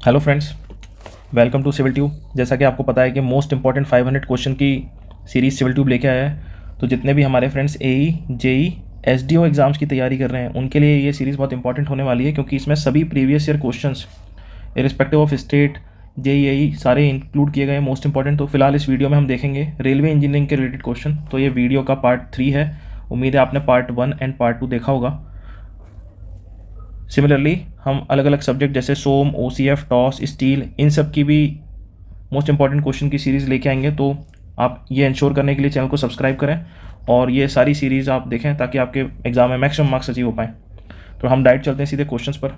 Hello friends, welcome to Civil Tube. जैसा कि आपको पता है कि मोस्ट इंपॉर्टेंट 500 क्वेश्चन की सीरीज़ सिविल ट्यूब लेके आया है। तो जितने भी हमारे friends AE, JE, SDO exams की तैयारी कर रहे हैं उनके लिए ये सीरीज़ बहुत इंपॉर्टेंट होने वाली है, क्योंकि इसमें सभी previous year questions irrespective of state, JE सारे इंक्लूड किए गए हैं मोस्ट इंपॉर्टेंट। तो फिलहाल इस वीडियो में हम देखेंगे रेलवे इंजीनियरिंग के रिलेटेड क्वेश्चन। तो ये वीडियो का पार्ट 3 है। उम्मीद है आपने पार्ट 1 एंड पार्ट 2 देखा होगा। सिमिलरली हम अलग अलग सब्जेक्ट जैसे सोम, ओसीएफ, टॉस, स्टील, इन सब की भी मोस्ट इंपॉर्टेंट क्वेश्चन की सीरीज़ लेके आएंगे। तो आप ये इंश्योर करने के लिए चैनल को सब्सक्राइब करें और ये सारी सीरीज़ आप देखें ताकि आपके एग्जाम में मैक्सिमम मार्क्स अचीव हो पाएँ। तो हम डायरेक्ट चलते हैं सीधे क्वेश्चंस पर।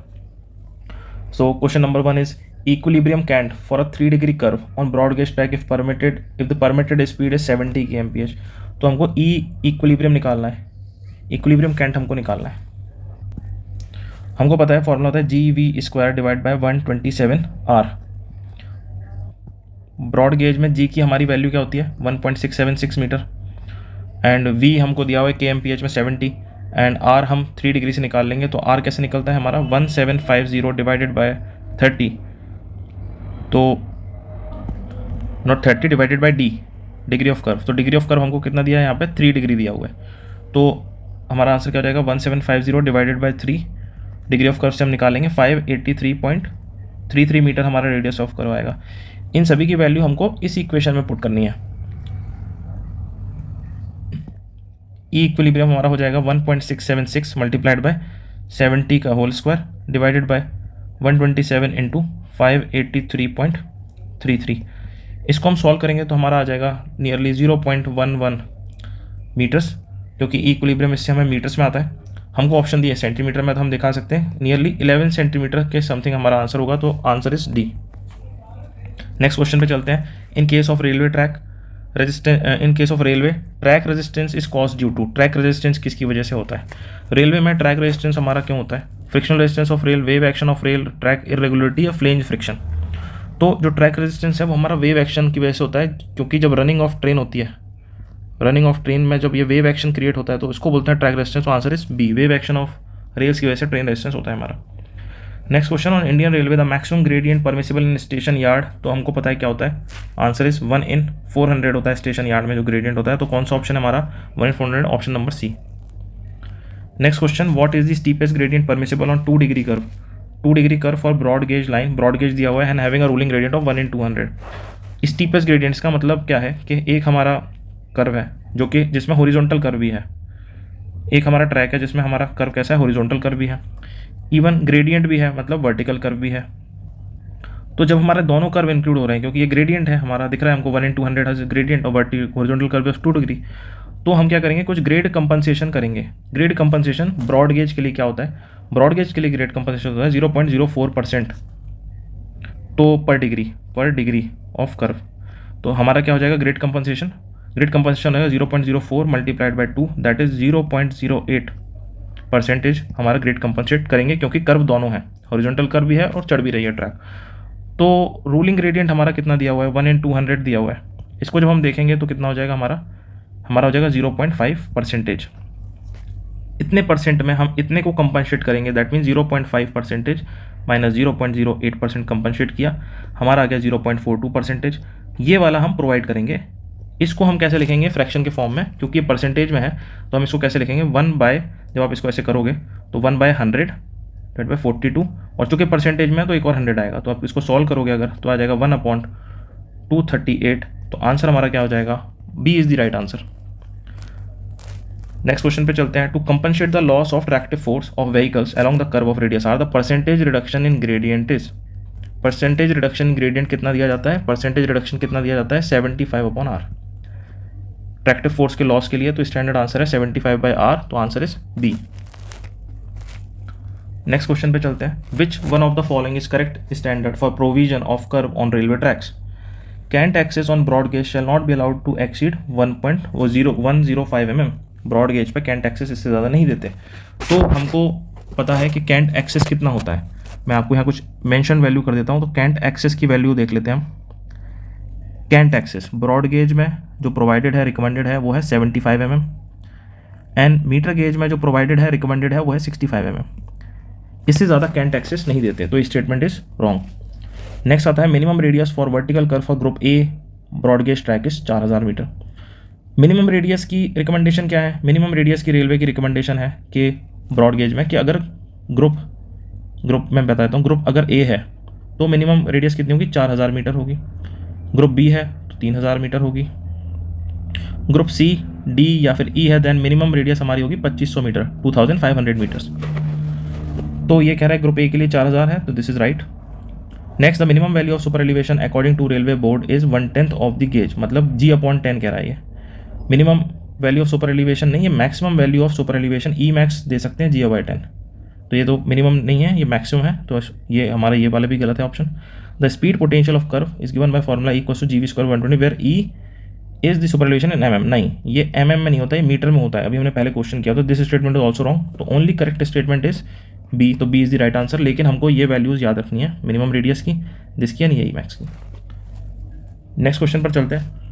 So question number 1 is equilibrium cant for a 3 degree curve on broad gauge track if the permitted speed is 70 kmph। तो हमको इक्विलिब्रियम निकालना है, इक्विलिब्रियम कैंट हमको निकालना है। हमको पता है फॉर्मूला होता है GV² divide by 127R। Broad gauge में G की हमारी वैल्यू क्या होती है 1.676 मीटर, एंड V हमको दिया हुआ है kmph में 70, एंड R हम 3 डिग्री से निकाल लेंगे। तो R कैसे निकलता है हमारा 1750 डिवाइडेड बाय 30, तो not 30 divided by D degree of curve. तो डिग्री ऑफ कर्व हमको कितना दिया है यहाँ पे 3 डिग्री दिया हुआ है। तो हमारा आंसर क्या हो जाएगा 1750 divided by 3 degree of curve से हम निकालेंगे 583.33 मीटर हमारा रेडियस ऑफ कर्व आएगा। इन सभी की वैल्यू हमको इस इक्वेशन में पुट करनी है। ई इक्विलिब्रियम हमारा हो जाएगा 1.676 मल्टीप्लाइड बाय 70 का whole square divided by 127 into 583.33। इसको हम सॉल्व करेंगे तो हमारा आ जाएगा नियरली 0.11 मीटर्स, क्योंकि ई इक्विलिब्रियम इससे हमें मीटर्स में आता है। हमको ऑप्शन दिए सेंटीमीटर में, तो हम दिखा सकते हैं नियरली 11 सेंटीमीटर के समथिंग हमारा आंसर होगा। तो answer is D. Next question पे चलते हैं। In case of railway track resistance is cause due to. Track resistance किसकी वजह से होता है? रेलवे में ट्रैक रेजिस्टेंस हमारा क्यों होता है? Frictional resistance of rail, wave action of rail, track irregularity या फ्लेंज फ्रिक्शन। तो जो ट्रैक रेजिस्टेंस है वो हमारा वेव एक्शन की वजह से होता है, क्योंकि जब रनिंग ऑफ ट्रेन होती है, रनिंग ऑफ ट्रेन में जब ये वेव एक्शन क्रिएट होता है तो इसको बोलते हैं ट्रैक रेजिस्टेंस। तो answer is B, wave action of rails की वजह से ट्रेन रेजिस्टेंस होता है हमारा। Next question on Indian railway the maximum gradient permissible in station yard. तो हमको पता है क्या होता है, आंसर इज 1/400 होता है स्टेशन यार्ड में जो ग्रेडियंट होता है। तो कौन सा ऑप्शन है हमारा 1/400, option number C. Next question, what is the steepest gradient permissible on 2 degree curve. 2 degree curve for broad gauge line, broad gauge दिया हुआ है and having a ruling gradient of 1/200। Steepest gradients का मतलब क्या है कि एक हमारा कर्व है जो कि जिसमें हॉरिजॉन्टल कर्व भी है, एक हमारा ट्रैक है जिसमें हमारा कर्व कैसा है हॉरिजॉन्टल कर्व भी है, इवन ग्रेडियंट भी है मतलब वर्टिकल कर्व भी है। तो जब हमारे दोनों कर्व इंक्लूड हो रहे हैं, क्योंकि ये ग्रेडियंट है हमारा, दिख रहा है हमको 1/200 है ग्रेडियंट और हॉरिजॉन्टल कर्व ऑफ 2 डिग्री, तो हम क्या करेंगे कुछ ग्रेड कंपनसेशन करेंगे। ग्रेड कंपनसेशन ब्रॉड गेज के लिए क्या होता है, ब्रॉड गेज के लिए ग्रेड कंपनसेशन होता है 0.04% तो पर डिग्री ऑफ कर्व। तो हमारा क्या हो जाएगा ग्रेड कंपनसेशन होगा 0.04 मल्टीप्लाइड बाय 2, दैट इज 0.08% हमारा ग्रेड कंपनसेट करेंगे, क्योंकि कर्व दोनों है, हॉरिजॉन्टल कर्व भी है और चढ़ भी रही है ट्रैक। तो रूलिंग ग्रेडियंट हमारा कितना दिया हुआ है 1/200 दिया हुआ है। इसको जब हम देखेंगे तो कितना हो जाएगा हमारा हो जाएगा 0.5%। इतने परसेंट में हम इतने को कंपनसेट करेंगे, दैट मीन 0.5% माइनस 0.08% कंपनसेट किया, हमारा आ गया 0.42%। ये वाला हम प्रोवाइड करेंगे। इसको हम कैसे लिखेंगे फ्रैक्शन के फॉर्म में, क्योंकि ये परसेंटेज में है तो हम इसको कैसे लिखेंगे 1/, जब आप इसको ऐसे करोगे तो 1/100 डिवाइड बाय 42, और चूँकि परसेंटेज में है तो एक और 100 आएगा, तो आप इसको सॉल्व करोगे अगर तो आ जाएगा 1/238। तो आंसर हमारा क्या हो जाएगा, B is the right answer. Next question पे चलते हैं। To compensate the loss of tractive force of vehicles along the curve of radius R the percentage reduction in gradient is. Percentage reduction in gradient कितना दिया जाता है, percentage reduction कितना दिया जाता है 75/R। ट्रैक्टिव फोर्स के लॉस के लिए तो स्टैंडर्ड आंसर है 75/R, तो answer is B. Next question पे चलते हैं। Which one of the following is correct standard for provision of curve on railway tracks. Cant excess on broad gauge shall not be allowed to exceed 1.105 mm। Broad gauge पे cant excess इससे ज़्यादा नहीं देते। तो हमको पता है कि कैंट एक्सेस कितना होता है, मैं आपको यहाँ कुछ मेंशन वैल्यू कर देता हूँ। तो कैंट एक्सेस की वैल्यू देख लेते हैं हम। कैंट एक्सेस ब्रॉड गेज में जो प्रोवाइडेड है रिकमेंडेड है वो है 75 mm, एंड मीटर गेज में जो प्रोवाइडेड है रिकमेंडेड है वो है 65 mm। इससे ज़्यादा कैंट एक्सेस नहीं देते, तो स्टेटमेंट इज रॉन्ग। नेक्स्ट आता है minimum radius for vertical curve for group A broad gauge track is 4000 metre. Minimum radius की रिकमेंडेशन क्या है? मिनिमम रेडियस की रेलवे की रिकमेंडेशन है कि ब्रॉड गेज में कि अगर ग्रुप मैं बताता हूँ, ग्रुप अगर ए है तो मिनिमम रेडियस कितनी होगी? 4000 मीटर होगी। ग्रुप बी है तो 3000 मीटर होगी। ग्रुप सी, डी या फिर ई है देन मिनिमम रेडियस हमारी होगी 2500 मीटर, 2500 मीटर्स। तो ये कह रहा है ग्रुप ए के लिए 4000 है, तो this is right. Next, the minimum value of super elevation according to railway board is 1/10 of the gauge, मतलब G/10 कह रहा है ये। Minimum value of super elevation नहीं है, maximum value of super elevation e max दे सकते हैं G/10। तो ये तो मिनिमम नहीं है, ये मैक्सिमम है, तो ये हमारा ये वाला भी गलत है option. The speed potential of curve is given by formula E=GV² 120 where E is the super elevation in mm। नहीं, ये mm में नहीं होता है, मीटर में होता है। अभी हमने पहले क्वेश्चन किया तो this statement is also wrong, तो only correct statement is B, तो B is the right answer. लेकिन हमको ये वैल्यूज याद रखनी है मिनिमम रेडियस की, जिसकी है नहीं ई मैक्स की। नेक्स्ट क्वेश्चन पर चलते हैं।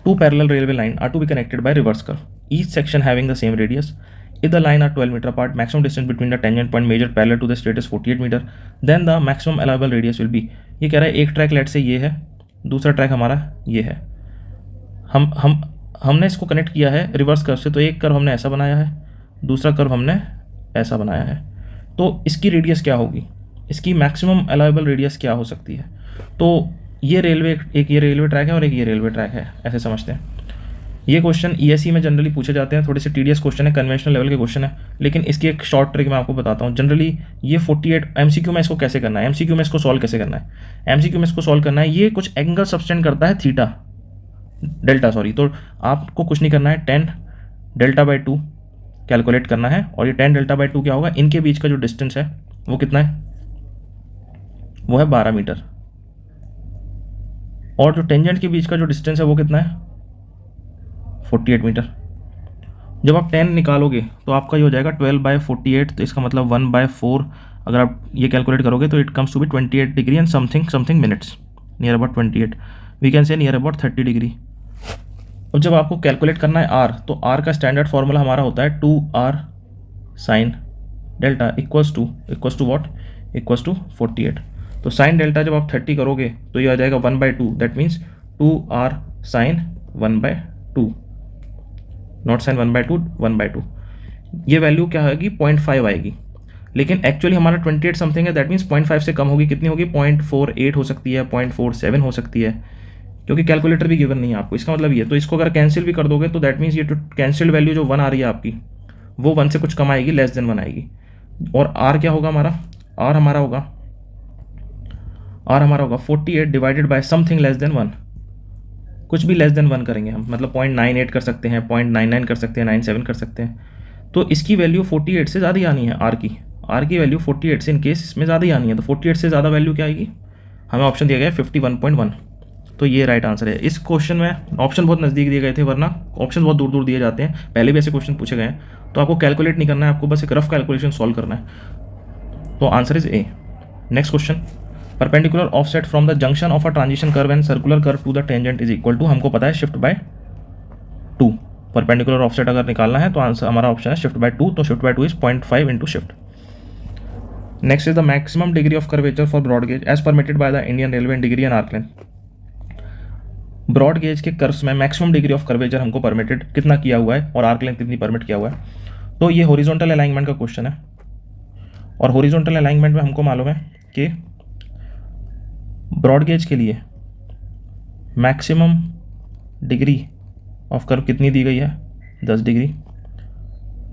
Two parallel railway line are to be connected by reverse curve, each section having the same radius. If the line are 12 meter apart, maximum distance between the tangent point measured parallel to the straight is 48 meter, then the maximum allowable radius will be। ये कह रहा है एक track late से ये है, दूसरा track हमारा ये है। हमने इसको कनेक्ट किया है रिवर्स कर्व से, तो एक कर्व हमने ऐसा बनाया है, दूसरा कर्व हमने ऐसा बनाया है। तो इसकी रेडियस क्या होगी? इसकी मैक्सिमम अलाउएबल रेडियस क्या हो सकती है? तो ये रेलवे, एक ये रेलवे ट्रैक है और एक ये रेलवे ट्रैक है, ऐसे समझते हैं। ये क्वेश्चन ESE में जनरली पूछे जाते हैं, थोड़े से टीडियस क्वेश्चन है, कन्वेंशनल लेवल के क्वेश्चन है, लेकिन इसकी एक शॉर्ट ट्रिक मैं आपको बताता हूँ। जनरली ये 48 MCQ में इसको कैसे करना है, MCQ में इसको सॉल्व कैसे करना है, MCQ में इसको सॉल्व करना है, ये कुछ एंगल सब्सटेंड करता है डेल्टा, तो आपको कुछ नहीं करना है, 10 डेल्टा/2 कैलकुलेट करना है, और ये 10 डेल्टा/2 क्या होगा? इनके बीच का जो डिस्टेंस है वो कितना है? वो है 12 मीटर। और जो टेंजेंट के बीच का जो डिस्टेंस है वो कितना है? 48 मीटर। जब आप 10 निकालोगे तो आपका ये हो जाएगा 12/48, तो इसका मतलब 1/4। अगर आप ये कैलकुलेट करोगे तो it comes to be 28 degree and something minutes, near about 28, we can say near about 30 degree. अब जब आपको कैलकुलेट करना है आर, तो आर का स्टैंडर्ड फार्मूला हमारा होता है 2r sine delta equals to what? Equals to 48। तो साइन डेल्टा जब आप 30 करोगे तो ये आ जाएगा 1/2, that means 2r sine 1/2, not sine 1/2, 1/2। ये वैल्यू क्या आएगी? 0.5 आएगी, लेकिन एक्चुअली हमारा 28 समथिंग है, दैट मीन्स 0.5 से कम होगी। कितनी होगी? 0.48 हो सकती है, 0.47 हो सकती है, क्योंकि कैलकुलेटर भी गिवन नहीं है आपको। इसका मतलब ये, तो इसको अगर कैंसिल भी कर दोगे तो दैट मीन्स ये कैंसिल्ड वैल्यू जो 1 आ रही है आपकी, वो 1 से कुछ कम आएगी, लेस देन 1 आएगी। और आर क्या होगा हमारा? आर हमारा होगा 48 divided by something less than 1। कुछ भी लेस देन 1 करेंगे हम, मतलब 0.98 कर सकते हैं, 0.99 कर सकते हैं, 97 कर सकते हैं। तो इसकी वैल्यू 48 से ज़्यादा ही आनी है। आर की वैल्यू 48 से, इन केस इसमें ज़्यादा ही आनी है, तो 48 से ज़्यादा वैल्यू क्या आएगी? हमें ऑप्शन दिया गया है 51.1, तो ये राइट आंसर है। इस क्वेश्चन में ऑप्शन बहुत नज़दीक दिए गए थे, वरना ऑप्शन बहुत दूर दूर दिए जाते हैं। पहले भी ऐसे क्वेश्चन पूछे गए हैं, तो आपको कैलकुलेट नहीं करना है, आपको बस एक रफ कैलकुलेशन सॉल्व करना है। तो answer is A. Next question, perpendicular offset from the junction of a transition curve and circular curve to the tangent is equal to, हमको पता है शिफ्ट बाय 2। परपेंडिकुलर ऑफसेट अगर निकालना है तो आंसर हमारा ऑप्शन है शिफ्ट बाय 2, तो shift by 2 is 0.5 into shift. Next is the maximum degree of curvature for broad gauge as permitted by the Indian railway in degree and arc length. Broad gauge के curves में maximum degree of curvature हमको permitted कितना किया हुआ है और arc length कितनी permit किया हुआ है? तो ये हॉरिजॉन्टल अलाइनमेंट का क्वेश्चन है, और हॉरिजॉन्टल अलाइनमेंट में हमको मालूम है कि ब्रॉड गेज के लिए मैक्सिमम डिग्री ऑफ कर्व कितनी दी गई है? 10 डिग्री।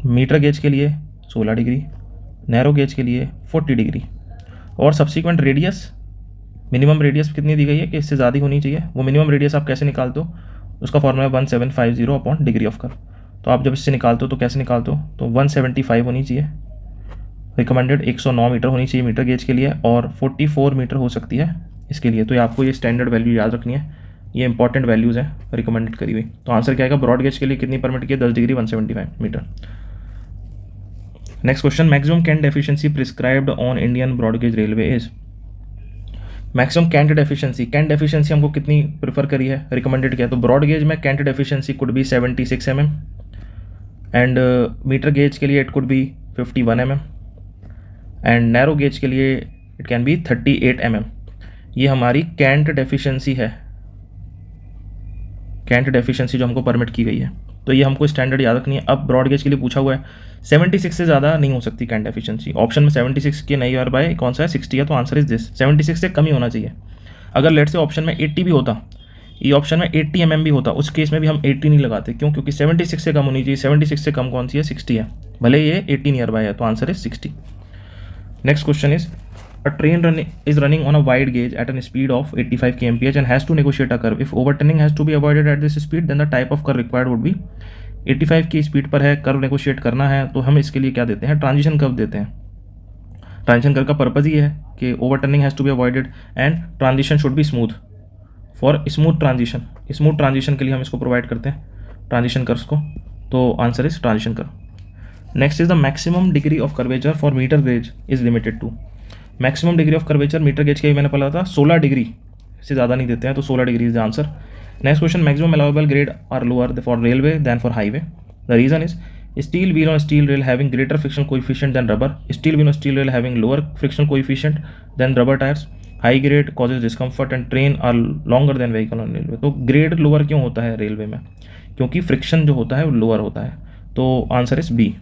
मीटर गेज के लिए 16 डिग्री, नैरो गेज के लिए 40 डिग्री, और सब्सिक्वेंट रेडियस, मिनिमम रेडियस कितनी दी गई है कि इससे ज़्यादा होनी चाहिए। वो मिनिमम रेडियस आप कैसे निकालते हो? उसका फॉर्मूला है 1750 अपॉन डिग्री ऑफ कर्व। तो आप जब इससे निकालते हो तो कैसे निकालते हो? तो 175 होनी चाहिए, रिकमेंडेड 109 मीटर होनी चाहिए मीटर गेज के लिए, और 44 मीटर हो सकती है इसके लिए। तो आपको ये स्टैंडर्ड वैल्यू याद रखनी है, ये इंपॉर्टेंट वैल्यूज़ हैं रिकमेंडेड करी हुई। तो आंसर क्या आएगा? ब्रॉड गेज के लिए कितनी परमिट की है? 10 degree 175 metre. Next question, maximum cant efficiency prescribed on Indian broad gauge railway is. Maximum canted efficiency हमको कितनी प्रेफर करी है, रिकमेंडेड किया? तो ब्रॉड गेज में canted efficiency could be 76 mm, and metre gauge के लिए it could be 51 mm, and narrow gauge के लिए इट कैन बी 38 mm। ये हमारी कैंट डेफिशिएंसी है, कैंट डेफिशिएंसी जो हमको परमिट की गई है। तो ये हमको स्टैंडर्ड याद रखनी है। अब ब्रॉड गेज के लिए पूछा हुआ है 76 से ज़्यादा नहीं हो सकती कैंट डेफिशिएंसी। ऑप्शन में 76 के नहीं और बाय कौन सा है 60 है, तो आंसर इज दिस 76 से कम ही होना चाहिए। अगर लेट से ऑप्शन में 80 भी होता, ये ऑप्शन में 80 mm भी होता, उस केस में भी हम 80 नहीं लगाते। क्यों? क्योंकि 76 से कम होनी चाहिए। 76 से कम कौन सी है? 60 है, भले ये 80 नियर बाय है, तो answer is 60। Next question is a train is running on a wide gauge at a speed of 85 kmph and has to negotiate a curve. If overturning has to be avoided at this speed, then the type of curve required would be 85 की speed पर है, curve negotiate करना है, तो हम इसके लिए क्या देते हैं? ट्रांजिशन कर्व देते हैं। ट्रांजिशन कर्व का पर्पज़ ये है कि overturning has to be avoided and transition should be smooth. For smooth transition के लिए हम इसको प्रोवाइड करते हैं ट्रांजिशन कर्व्स को, तो answer is transition curve. Next is the maximum degree of curvature for metre gauge is limited to. Maximum degree of curvature metre gauge के मैंने पढ़ा था 16 डिग्री से ज़्यादा नहीं देते हैं, तो 16 degree is the answer. Next question, maximum allowable grade are lower for railway than for highway. The reason is steel wheel on steel rail having greater frictional coefficient than rubber, steel wheel on steel rail having lower frictional coefficient than rubber tyres, high grade causes discomfort and train are longer than vehicle on railway. तो grade lower क्यों होता है railway में? क्योंकि friction जो होता है वो लोअर होता है, तो आंसर इज बी।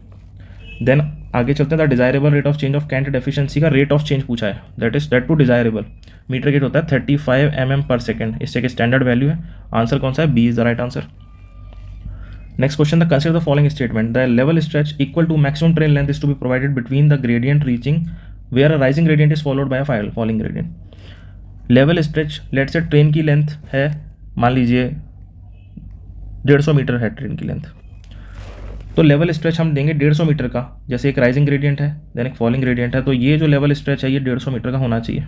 देन आगे चलते हैं, the desirable rate of change of cant deficiency का रेट ऑफ चेंज पूछा है, that to desirable. Metre gauge होता है 35 mm पर सेकेंड, इससे एक स्टैंडर्ड वैल्यू है। आंसर कौन सा है? B is the right answer. Next question, the consider the following statement, the level stretch equal to maximum train length is to be provided between the gradient reaching where a rising gradient is followed by a falling gradient. Level stretch, let say train की length है, मान लीजिए 150 metre है train की length, तो level stretch हम देंगे 150 metre का। जैसे एक राइजिंग ग्रेडियंट है देन एक फॉलिंग ग्रेडियंट है, तो ये जो लेवल स्ट्रेच है ये 150 मीटर का होना चाहिए,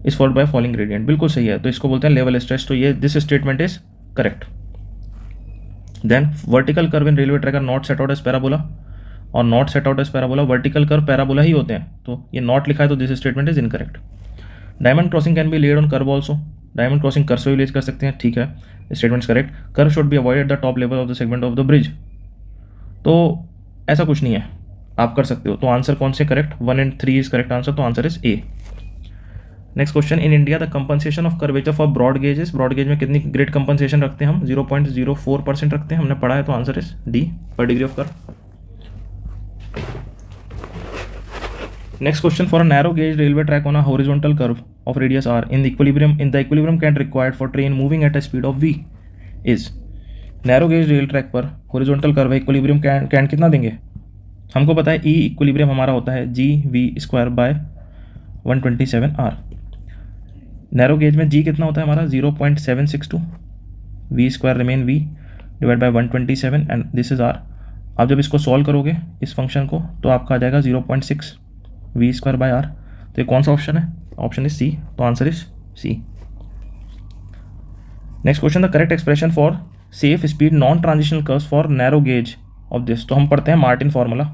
is followed by fouling gradient. बिल्कुल सही है, तो इसको बोलते हैं लेवल स्ट्रेच, तो ये this statement is correct. Then vertical curve in railway track are not set out as parabola, are not set out as parabola, vertical curve parabola ही होते हैं, तो ये नॉट लिखा है, तो this statement is incorrect. Diamond crossing can be laid on curve also, diamond crossing curve से भी लेज कर सकते हैं, ठीक है, statement correct. Curve should be avoided the top level of the segment of the bridge, तो ऐसा कुछ नहीं है, आप कर सकते हो, तो आंसर कौन से correct? 1 and 3 is correct answer, तो answer is A. Next question, in India the compensation of curvature for broad gauges, broad gauge में कितनी ग्रेड कंपनसेशन रखते हैं हम? 0.04% रखते हैं, हमने पढ़ा है, तो आंसर इज डी पर degree of curve. Next question, for a narrow gauge railway track on a horizontal curve of radius R in the equilibrium cant required for train moving at a speed of v is. Narrow gauge rail track पर horizontal curve है, equilibrium cant कितना देंगे? हमको पता है ई equilibrium हमारा होता है GV² bye 127R। Narrow gauge में जी कितना होता है हमारा? 0.762, v² remain v divide by 127 and this is R. आप जब इसको सॉल्व करोगे इस फंक्शन को, तो आपका आ जाएगा 0.6 v² बाय r। तो ये कौन सा ऑप्शन है? ऑप्शन इज सी, तो answer is C. Next question, the correct expression for safe speed non transitional curves for narrow gauge of this. तो हम पढ़ते हैं मार्टिन फार्मूला।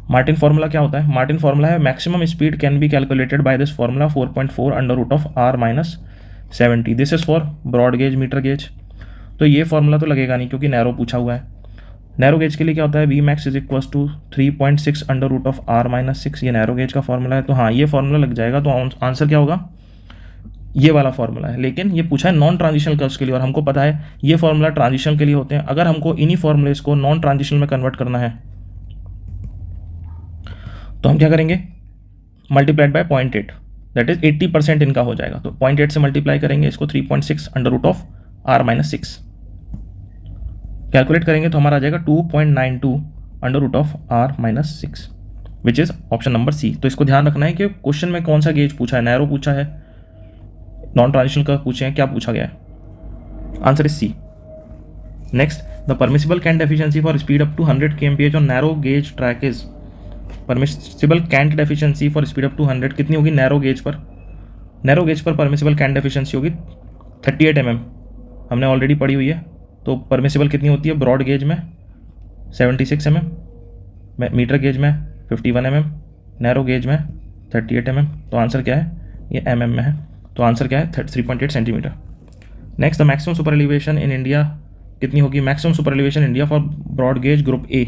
मार्टिन फार्मूला क्या होता है? मार्टिन फार्मूला है maximum speed can be calculated by this formula 4.4 under root of r minus 70। This is for broad gauge metre gauge, तो ये फार्मूला तो लगेगा नहीं क्योंकि नैरो पूछा हुआ है। नैरो गेज के लिए क्या होता है? V max is equal to 3.6 under root of r minus 6, ये नैरो गेज का फार्मूला है, तो हाँ ये फार्मूला लग जाएगा, तो आंसर क्या होगा? ये वाला फार्मूला है। लेकिन ये पूछा है नॉन ट्रांजिशनल कर्व्स के लिए, और हमको पता है ये फार्मूला ट्रांजिशन के लिए होते हैं। अगर हमको इन्हीं फार्मूलेस को नॉन ट्रांजिशनल में कन्वर्ट करना है, तो हम क्या करेंगे? मल्टीप्लाइड बाय 0.8, दैट इज 80% इनका हो जाएगा, तो 0.8 से मल्टीप्लाई करेंगे इसको 3.6 under root of r minus 6, calculate करेंगे तो हमारा आ जाएगा 2.92 under root of r minus 6, which is option number C. तो इसको ध्यान रखना है कि क्वेश्चन में कौन सा गेज पूछा है, नैरो पूछा है, नॉन ट्रांजिशनल कर्व पूछे हैं, क्या पूछा गया है? Answer is C. Next, the permissible cant efficiency for speed up to 100 kmph on narrow gauge track is. Permissible cant efficiency for speed up to 100 कितनी होगी नैरो गेज पर? नैरो गेज पर परमिसिबल कैंट एफिशिएंसी होगी 38 mm, हमने already पढ़ी हुई है। तो परमिसिबल कितनी होती है ब्रॉड गेज में? 76 mm, मीटर गेज में 51 mm, नैरो गेज में 38 mm। तो आंसर क्या है? ये mm में है, तो आंसर क्या है? 3.8 centimetre. Next, the maximum super elevation in India कितनी होगी? Maximum super elevation India for broad gauge group A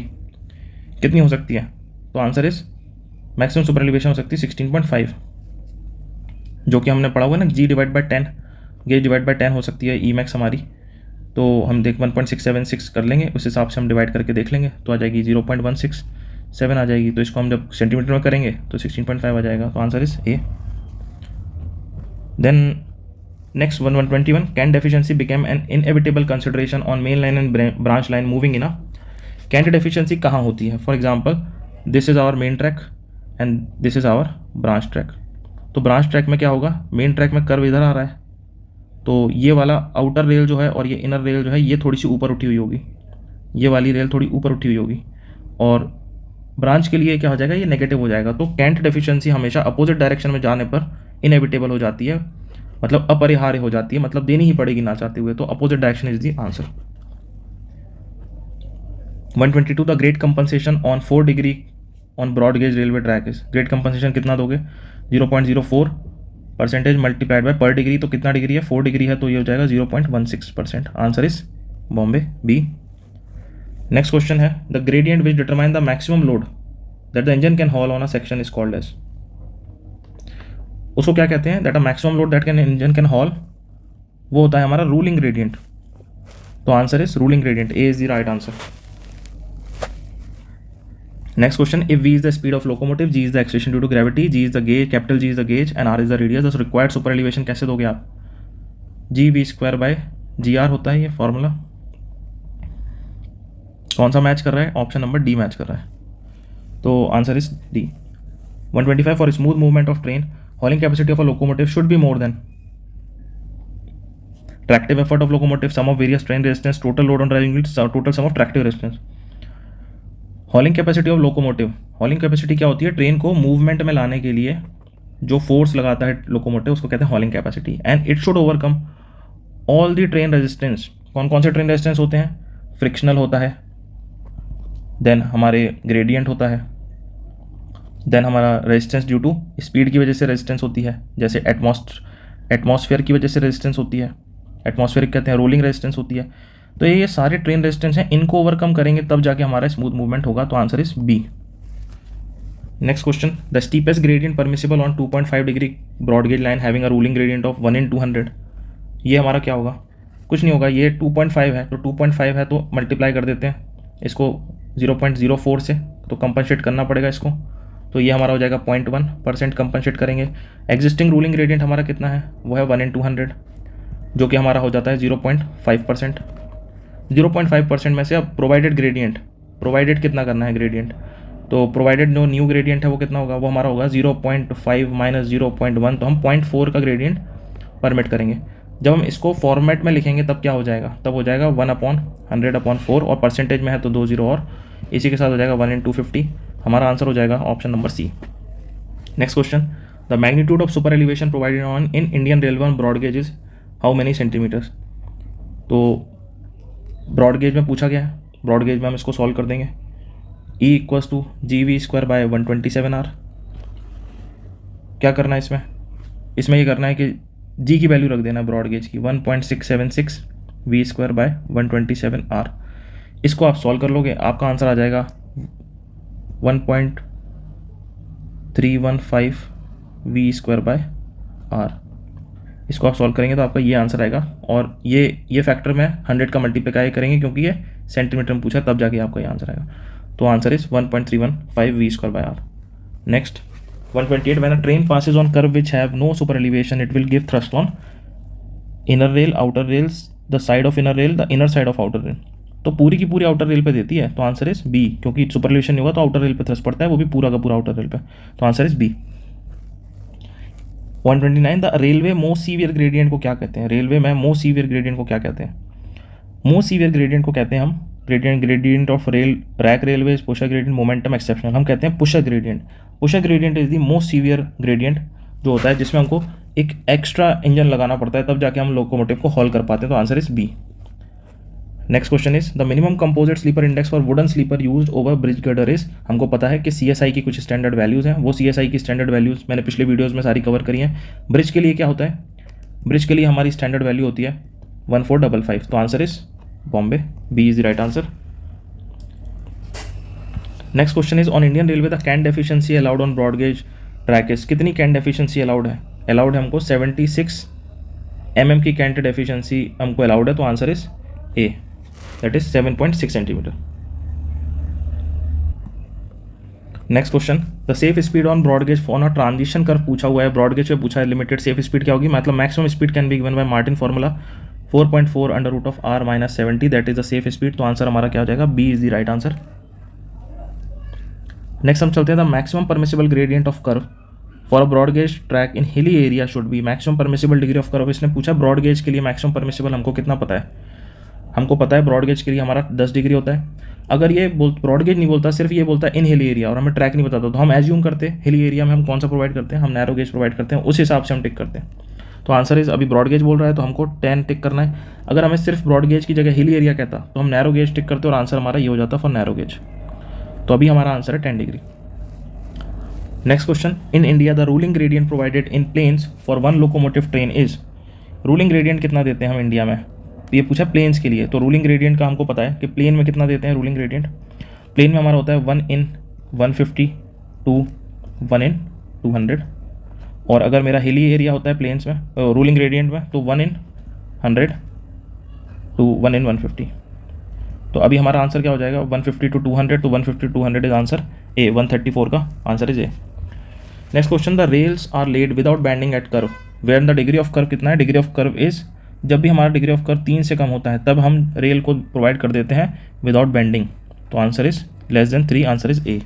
कितनी हो सकती है? तो answer is maximum super elevation हो सकती है 16.5। जो कि हमने पढ़ा हुआ ना, G divide by 10, gauge divide by 10 हो सकती है ई मैक्स हमारी। तो हम देख 1.676 कर लेंगे, उस हिसाब से हम डिवाइड करके देख लेंगे, तो आ जाएगी 0.167 आ जाएगी। तो इसको हम जब सेंटीमीटर में करेंगे तो 16.5 आ जाएगा। तो answer is A. Then next 121, cant deficiency became an inevitable consideration on main line and branch line moving in a. Cant deficiency कहाँ होती है? For example this is our main track and this is our branch track. तो branch track में क्या होगा, main track में curve इधर आ रहा है, तो ये वाला आउटर रेल जो है और ये इनर रेल जो है ये थोड़ी सी ऊपर उठी हुई होगी, ये वाली रेल थोड़ी ऊपर उठी हुई होगी, और ब्रांच के लिए क्या हो जाएगा, ये नेगेटिव हो जाएगा। तो कैंट डेफिशिएंसी हमेशा अपोजिट डायरेक्शन में जाने पर इनएविटेबल हो जाती है, मतलब अपरिहार्य हो जाती है, मतलब देनी ही पड़ेगी ना चाहते हुए। तो opposite direction is the answer. 122, the grade compensation on 4 degree on broad gauge railway track is. Grade compensation कितना दोगे? 0.04% मल्टीप्लाइड बाय पर डिग्री, तो कितना डिग्री है? 4 डिग्री है, तो ये हो जाएगा 0.16%। Answer is Bombay B. Next question है, the gradient which determine the maximum load that the engine can haul on a section is called as. उसको क्या कहते हैं? That a maximum load that can engine can haul, वो होता है हमारा ruling gradient. तो answer is ruling gradient, A is the right answer. Next question, if v is the speed of locomotive, g is the acceleration due to gravity, g is the gauge, capital G is the gauge and r is the radius, the required super elevation कैसे दोगे आप? G V square by G R होता है ये formula. कौन सा match कर रहा है? ऑप्शन नंबर डी मैच कर रहा है, तो answer is D. 125, for smooth movement of train hauling capacity of a locomotive should be more than tractive effort of locomotive, sum of various train resistance, total load on driving wheels, total sum of tractive resistance. Hauling capacity of locomotive, hauling capacity क्या होती है? Train को movement में लाने के लिए जो force लगाता है लोकोमोटिव, उसको कहते हैं हॉलिंग capacity. And it should overcome all the train resistance. कौन कौन से ट्रेन रेजिस्टेंस होते हैं? फ्रिक्शनल होता है, देन हमारे ग्रेडियंट होता है, देन हमारा रेजिस्टेंस ड्यू टू स्पीड की वजह से रेजिस्टेंस होती है, जैसे एटमॉस्फेयर की वजह से रेजिस्टेंस होती है, एटमॉस्फेरिक कहते हैं, रोलिंग रेजिस्टेंस होती है। तो ये सारे ट्रेन रेजिस्टेंस हैं, इनको ओवरकम करेंगे तब जाके हमारा स्मूथ मूवमेंट होगा। तो answer is B. Next question, the steepest gradient permissible on 2.5 degree broad gauge line having a ruling gradient of 1/200। ये हमारा क्या होगा? कुछ नहीं होगा, ये 2.5 है, तो 2.5 है तो मल्टीप्लाई कर देते हैं इसको 0.04 से, तो कंपनसेट करना पड़ेगा इसको, तो ये हमारा हो जाएगा 0.1% कंपनसेट करेंगे। एग्जिस्टिंग रूलिंग ग्रेडियंट हमारा कितना है? वो है 1/200, जो कि हमारा हो जाता है 0.5%। 0.5% में से अब प्रोवाइडेड ग्रेडियंट, प्रोवाइडेड कितना करना है ग्रेडियंट, तो प्रोवाइडेड जो न्यू ग्रेडियंट है वो कितना होगा? वो हमारा होगा 0.5 माइनस 0.1, तो हम 0.4 का ग्रेडियंट परमिट करेंगे। जब हम इसको फॉर्मेट में लिखेंगे तब क्या हो जाएगा? तब हो जाएगा 1/100/4, और परसेंटेज में है तो 2 0, और इसी के साथ हो जाएगा 1/250। हमारा आंसर हो जाएगा option number C. Next question, the magnitude of super elevation provided on in Indian railway on broad gauge is how many centimetres. तो ब्रॉड गेज में पूछा गया है, ब्रॉड गेज में हम इसको सॉल्व कर देंगे। E equals to G V square by 127R। क्या करना है इसमें? इसमें ये करना है कि जी की वैल्यू रख देना है ब्रॉड गेज की 1.676 वी स्क्वायर बाय 127R। इसको आप सॉल्व कर लोगे, आपका आंसर आ जाएगा 1.315 वी स्क्वायर बाय आर। इसको आप सॉल्व करेंगे तो आपका ये आंसर आएगा, और ये फैक्टर में 100 का मल्टीप्लाई करेंगे क्योंकि ये सेंटीमीटर में पूछा, तब जाके आपका ये आंसर आएगा। तो answer is 1.315 V square by R. Next 128, when a train passes on curve which have no super elevation it will give thrust on inner rail, outer rails, the side of inner rail, the inner side of outer rail. तो पूरी की पूरी outer rail पे देती है, तो answer is B, क्योंकि super elevation नहीं होगा तो आउटर रेल पे थ्रस्ट पड़ता है, वो भी पूरा का पूरा आउटर रेल पे, तो answer is B. 129, the railway most severe gradient को क्या कहते हैं? रेलवे में मोस्ट सीवियर ग्रेडियंट को क्या कहते हैं? मोस्ट सीवियर ग्रेडियंट को कहते हैं हम gradient of rail rack railways, pusher gradient, momentum exceptional, हम कहते हैं pusher gradient. Pusher gradient is the most severe gradient जो होता है, जिसमें हमको एक एक्स्ट्रा इंजन लगाना पड़ता है, तब जाके हम लोकोमोटिव को हॉल कर पाते हैं, तो answer is B. Next question is the minimum composite sleeper index for wooden sleeper used over bridge girder is. हमको पता है कि CSI की कुछ स्टैंडर्ड वैल्यूज़ हैं, वो CSI की स्टैंडर्ड वैल्यूज़ मैंने पिछले वीडियोज़ में सारी कवर करी हैं। ब्रिज के लिए क्या होता है? ब्रिज के लिए हमारी स्टैंडर्ड वैल्यू होती है 1455, तो answer is Bombay, B is the right answer. Next question is on Indian railway the cant deficiency allowed on broad gauge track is. कितनी कैन डेफिशिएंसी अलाउड है? अलाउड है हमको 76 mm की कैंटेड एफिशिएंसी हमको allowed है, तो answer is A, that is 7.6 centimetre. Next question, the safe speed on broad gauge on a transition curve पूछा हुआ है, ब्रॉड गेज पे पूछा है लिमिटेड सेफ स्पीड क्या होगी, मतलब maximum speed can be given by Martin formula 4.4 under root of r minus 70, that is the safe speed. तो आंसर हमारा क्या हो जाएगा, B is the right answer. Next हम चलते हैं, the maximum permissible gradient of curve for a broad gauge track in hilly area should be, maximum permissible degree of curve इसने पूछा। ब्रॉड गेज के लिए मैक्सिमम परमिसिबल हमको कितना पता है, हमको पता है ब्रॉड गेज के लिए हमारा 10 डिग्री होता है। अगर ये ब्रॉड गेज नहीं बोलता, सिर्फ ये बोलता है इन हिली एरिया और हमें ट्रैक नहीं बताता, तो हम एज्यूम करते हैं हिली एरिया में हम कौन सा प्रोवाइड करते हैं, हम नैरो गेज प्रोवाइड करते हैं, उस हिसाब से हम टिक करते हैं। तो आंसर इज, अभी ब्रॉड गेज बोल रहा है तो हमको 10 टिक करना है। अगर हमें सिर्फ ब्रॉड गेज की जगह हिली एरिया कहता तो हम नैरो गेज टिक करते और आंसर हमारा ये हो जाता फॉर नैरो गेज। तो अभी हमारा आंसर है 10 degree. Next question, in India the ruling gradient provided in plains for one locomotive train is, ruling gradient कितना देते हैं हम इंडिया में, तो ये पूछा प्लेन्स के लिए। तो रूलिंग ग्रेडियंट का हमको पता है कि प्लेन में कितना देते हैं रूलिंग ग्रेडियंट, प्लेन में हमारा होता है 1 in 150 टू 1 in 200, और अगर मेरा हिली एरिया होता है प्लेन्स में रूलिंग ग्रेडियंट में तो 1 in 100 टू 1 in 150। तो अभी हमारा आंसर क्या हो जाएगा, 150 to 200, तो 150 to 200 इज आंसर ए, 134 का answer is A. Next question, the rails are laid without bending at curve where the degree of curve कितना है, डिग्री ऑफ कर्व इज, जब भी हमारा डिग्री ऑफ कर्व 3 से कम होता है तब हम रेल को प्रोवाइड कर देते हैं विदाउट बेंडिंग, तो answer is less than 3, answer is A.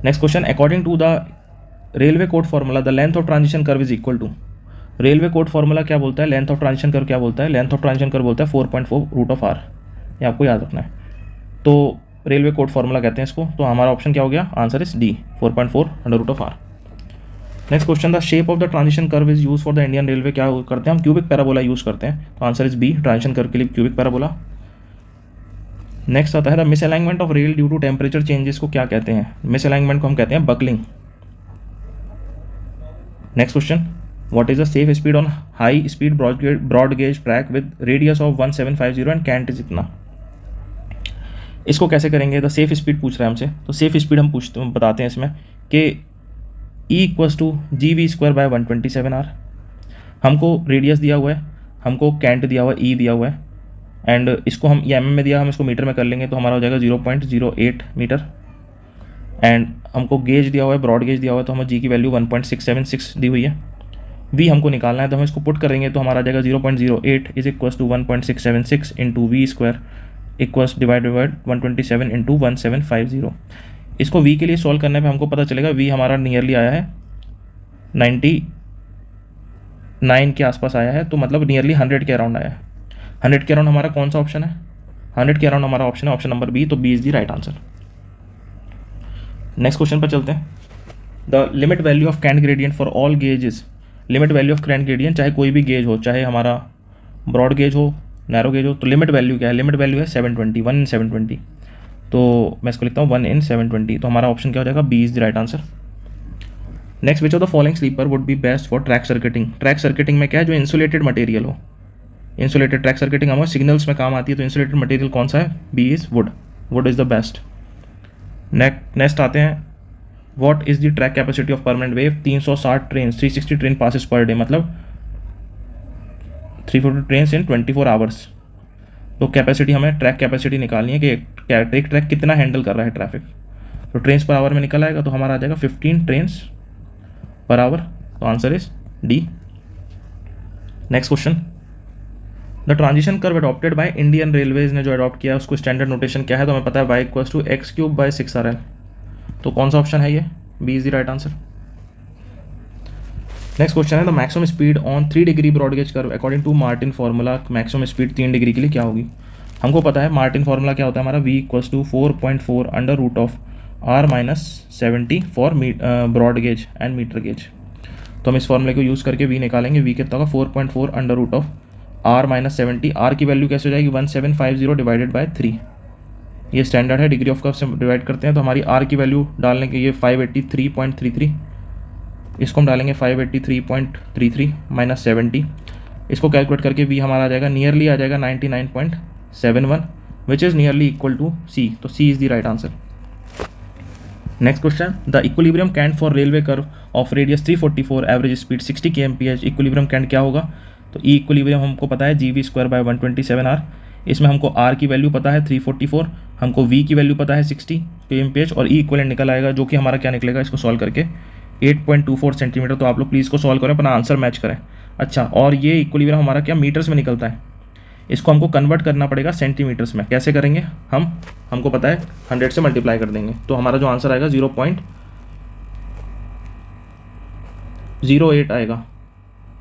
Next question, according to the railway code formula the length of transition curve is equal to, railway code formula क्या बोलता है, लेंथ ऑफ ट्रांजिशन कर्व क्या बोलता है, length of transition curve बोलता है 4.4 root of r, ये आपको याद रखना है। तो रेलवे कोड फार्मूला कहते हैं इसको, तो हमारा ऑप्शन क्या हो गया, answer is D, 4.4 under root of r। Next question, the shape of the transition curve is use for the Indian railway, क्या करते हैं हम, क्यूबिक पैराबोला यूज करते हैं, तो answer is B, transition curve के लिए क्यूबिक पैराबोला। नेक्स्ट आता है the misalignment of rail due to temperature changes को क्या कहते हैं, मिसअलाइनमेंट को हम कहते हैं buckling. Next question, what is the safe speed on high speed broad gauge track with radius of 1750 and cant is इतना, इसको कैसे करेंगे, द सेफ स्पीड पूछ रहा है हमसे, तो सेफ स्पीड हम बताते हैं इसमें कि E equals to GV² bye 127R, हमको रेडियस दिया हुआ है, हमको कैंट दिया हुआ है, E दिया हुआ है, एंड इसको हम ये mm में दिया, हम इसको मीटर में कर लेंगे तो हमारा हो जाएगा 0.08 मीटर, एंड हमको गेज दिया हुआ है, ब्रॉड गेज दिया हुआ है, तो हमें G की वैल्यू 1.676 दी हुई है। V हमको निकालना है तो हम इसको पुट करेंगे तो हमारा आ जाएगा 0.08 is equals to 1.676 into V² equals divided by 127 into 1750। इसको V के लिए सॉल्व करने पे हमको पता चलेगा V हमारा नियरली आया है 99 के आसपास आया है, तो मतलब नियरली 100 के अराउंड आया है। 100 के अराउंड हमारा कौन सा ऑप्शन है, 100 के अराउंड हमारा ऑप्शन है ऑप्शन नंबर बी, तो B is the right answer. Next question पर चलते हैं, the limit value of cant gradient for all gauges, limit value of cant gradient चाहे कोई भी गेज हो, चाहे हमारा ब्रॉड गेज हो नैरो गेज हो, तो लिमिट वैल्यू क्या है, लिमिट वैल्यू है 720, 1 in 720, तो मैं इसको लिखता हूँ 1 in 720, तो हमारा ऑप्शन क्या हो जाएगा, B is the right answer. Next, which of the following sleeper would be best for track circuiting, track circuiting में क्या है, जो इंसुलेटेड मटेरियल हो, इंसुलेटेड ट्रैक सर्किटिंग हमारे सिग्नल्स में काम आती है, तो इंसुलेटेड मटेरियल कौन सा है, B is wood, wood is the best. Next आते हैं, what is the track capacity of permanent way, 360 train 360 train passes per day, मतलब 340 ट्रेन इन 24 आवर्स, तो कैपेसिटी हमें ट्रैक कैपेसिटी निकालनी है कि एक ट्रैक कितना हैंडल कर रहा है ट्रैफिक, तो ट्रेन्स पर आवर में निकल आएगा, तो हमारा आ जाएगा 15 ट्रेन्स पर आवर, तो answer is D. Next question, the transition curve adopted by Indian railways ने जो अडॉप्ट किया उसको स्टैंडर्ड नोटेशन क्या है, तो हमें पता है y equals to x³ bye 6RL, तो कौन सा ऑप्शन है ये, B is the right answer. Next question है, the maximum speed on 3 degree broad gauge curve according to Martin formula, maximum speed 3 degree के लिए क्या होगी, हमको पता है मार्टिन फार्मूला क्या होता है हमारा, v equals to 4.4 under root of r minus 70 for broad gauge and metre gauge, तो हम इस फॉर्मूले को यूज़ करके v निकालेंगे, v कितना होगा 4.4 under root of r minus 70, r की वैल्यू कैसे हो जाएगी 1750 डिवाइडेड बाय 3, ये स्टैंडर्ड है, डिग्री ऑफ कर्व से डिवाइड करते हैं, तो हमारी r की वैल्यू डालने के ये 583.33, इसको हम डालेंगे 583.33 माइनस 70, इसको कैलकुलेट करके v हमारा आ जाएगा नियरली आ जाएगा 99.71 which is nearly equal to c, तो c is the right answer. Next question, the equilibrium cant for railway curve of radius 344 average speed 60 kmph, equilibrium cant क्या होगा? तो ई इक्विलिब्रियम हमको पता है GV स्क्वायर बाय 127R, इसमें हमको R की वैल्यू पता है 344, हमको V की वैल्यू पता है 60 kmph और ई इक्विवेलेंट निकल आएगा जो कि हमारा क्या निकलेगा इसको सॉल्व करके 8.24 सेंटीमीटर। तो आप लोग प्लीज़ को सॉल्व करें, अपना आंसर मैच करें। अच्छा, और ये इक्विलिब्रियम हमारा क्या मीटर्स में निकलता है, इसको हमको कन्वर्ट करना पड़ेगा सेंटीमीटर्स में। कैसे करेंगे हमको पता है 100 से मल्टीप्लाई कर देंगे, तो हमारा जो आंसर आएगा 0.08 आएगा,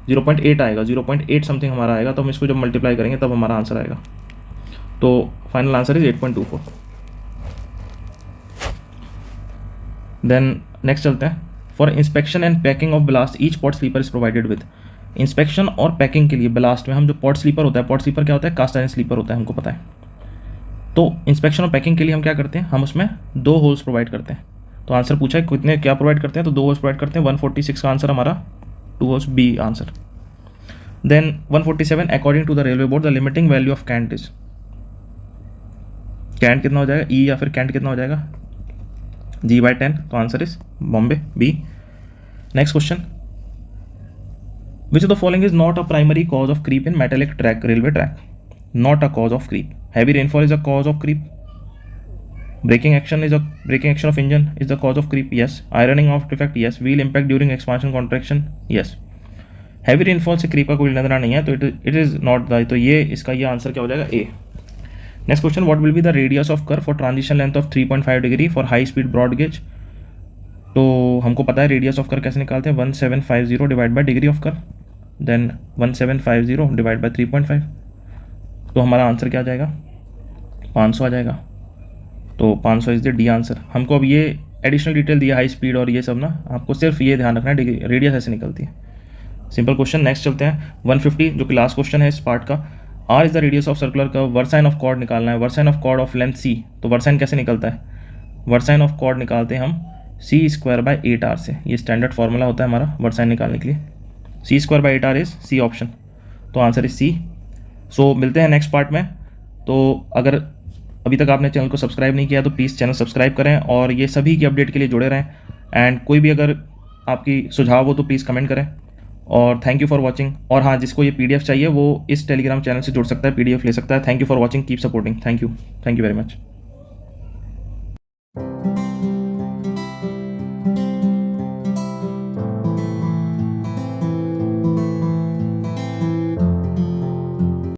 0.8 आएगा, 0.8 समथिंग हमारा आएगा। तो हम इसको जब मल्टीप्लाई करेंगे तब हमारा आंसर आएगा। तो final answer is 8.24। Then next चलते हैं, for inspection and packing of ballast each pot sleeper is provided with. Inspection और पैकिंग के लिए ब्लास्ट में हम जो पॉट स्लीपर होता है, पॉट स्लीपर क्या होता है? कास्ट आयरन स्लीपर होता है, हमको पता है। तो इंस्पेक्शन और पैकिंग के लिए हम क्या करते हैं, हम उसमें 2 होल्स प्रोवाइड करते हैं। तो आंसर पूछा है कितने क्या प्रोवाइड करते हैं, तो 2 होल्स प्रोवाइड करते हैं। 146 का आंसर हमारा 2 holes B answer. Then 147, according to the railway board the limiting value of cant is. Cant कितना हो जाएगा? ई या फिर कैंट कितना हो जाएगा? G/10। तो answer is Bombay B. Next question, which of the following is not a primary cause of creep in metallic track railway track? Not a cause of creep. Heavy rainfall is a cause of creep. Braking action of engine is the cause of creep, yes. Ironing of defect, yes. Wheel impact during expansion contraction, yes. Heavy rainfall से creep का कोई नजर नहीं है, तो it is not the, तो ये इसका ये आंसर क्या हो जाएगा? A. Next question, what will be the radius of curve for transition length of 3.5 degree for high speed broad gauge? तो हमको पता है रेडियस ऑफ कर्व कैसे निकालते हैं, 1750 divide by degree of curve, then 1750 divide by 3.5। तो हमारा answer क्या आ जाएगा? 500 आ जाएगा। तो 500 इज द डी आंसर। हमको अब ये एडिशनल डिटेल दिया हाई स्पीड और ये सब ना, आपको सिर्फ ये ध्यान रखना है रेडियस ऐसे निकलती है। Simple question. नेक्स्ट चलते हैं 150, जो कि लास्ट क्वेश्चन है इस पार्ट का। R is the radius of circular curve, versine of chord निकालना है। Versine of chord of length C, तो वर्साइन कैसे निकलता है? वर्साइन ऑफ कॉर्ड निकालते हैं हम C²/8R से। ये स्टैंडर्ड फार्मूला होता है हमारा वर्साइन निकालने के लिए। C²/8R इज सी ऑप्शन, तो आंसर इज सी। सो मिलते हैं नेक्स्ट पार्ट में। तो अगर अभी तक आपने चैनल को सब्सक्राइब नहीं किया तो प्लीज़ चैनल सब्सक्राइब करें और ये सभी की अपडेट के लिए जुड़े रहें। एंड कोई भी अगर आपकी सुझाव हो तो प्लीज़ कमेंट करें। और थैंक यू फॉर वॉचिंग। और हाँ, जिसको ये PDF चाहिए वो इस टेलीग्राम चैनल से जुड़ सकता है, PDF ले सकता है। Thank you for watching, keep supporting. Thank you very much.